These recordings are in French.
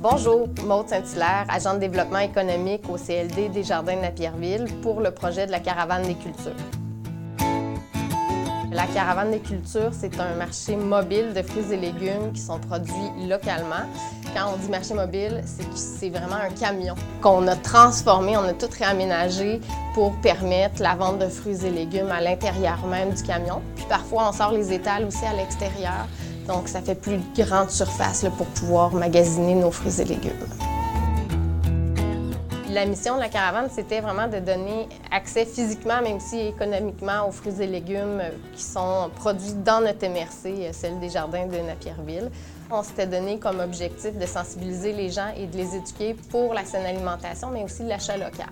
Bonjour, Maude Saint-Hilaire, agent de développement économique au CLD des Jardins de Napierville pour le projet de la Caravane des cultures. La Caravane des cultures, c'est un marché mobile de fruits et légumes qui sont produits localement. Quand on dit marché mobile, c'est vraiment un camion qu'on a transformé, on a tout réaménagé pour permettre la vente de fruits et légumes à l'intérieur même du camion. Puis parfois, on sort les étals aussi à l'extérieur, donc ça fait plus de grande surface pour pouvoir magasiner nos fruits et légumes. La mission de la caravane, c'était vraiment de donner accès physiquement, mais aussi économiquement aux fruits et légumes qui sont produits dans notre MRC, celle des Jardins de Napierville. On s'était donné comme objectif de sensibiliser les gens et de les éduquer pour la saine alimentation, mais aussi l'achat local.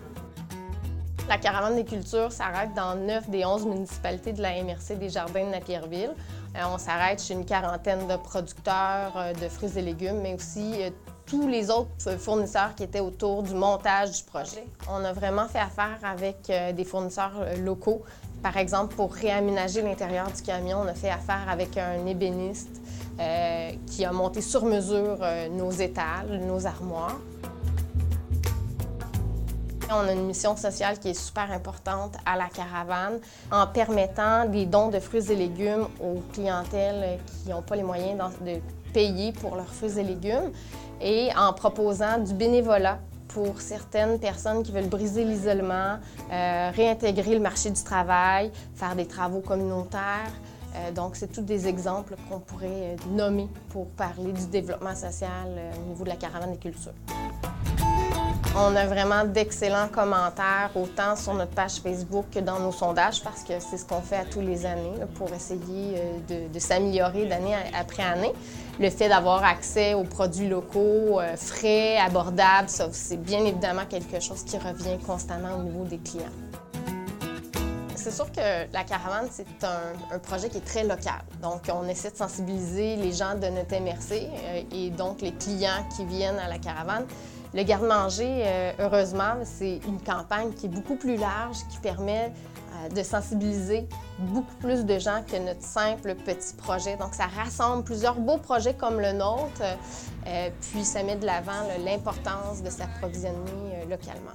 La caravane des cultures s'arrête dans 9 des 11 municipalités de la MRC des Jardins de Napierville. On s'arrête chez une quarantaine de producteurs de fruits et légumes, mais aussi tous les autres fournisseurs qui étaient autour du montage du projet. On a vraiment fait affaire avec des fournisseurs locaux. Par exemple, pour réaménager l'intérieur du camion, on a fait affaire avec un ébéniste qui a monté sur mesure nos étals, nos armoires. On a une mission sociale qui est super importante à la caravane en permettant des dons de fruits et légumes aux clientèles qui n'ont pas les moyens de payer pour leurs fruits et légumes et en proposant du bénévolat pour certaines personnes qui veulent briser l'isolement, réintégrer le marché du travail, faire des travaux communautaires. Donc, c'est tous des exemples qu'on pourrait nommer pour parler du développement social au niveau de la caravane des cultures. On a vraiment d'excellents commentaires, autant sur notre page Facebook que dans nos sondages, parce que c'est ce qu'on fait à tous les années pour essayer de s'améliorer d'année après année. Le fait d'avoir accès aux produits locaux, frais, abordables, ça, c'est bien évidemment quelque chose qui revient constamment au niveau des clients. C'est sûr que la caravane, c'est un projet qui est très local. Donc, on essaie de sensibiliser les gens de notre MRC et donc les clients qui viennent à la caravane. Le garde-manger, heureusement, c'est une campagne qui est beaucoup plus large, qui permet de sensibiliser beaucoup plus de gens que notre simple petit projet. Donc, ça rassemble plusieurs beaux projets comme le nôtre, puis ça met de l'avant l'importance de s'approvisionner localement.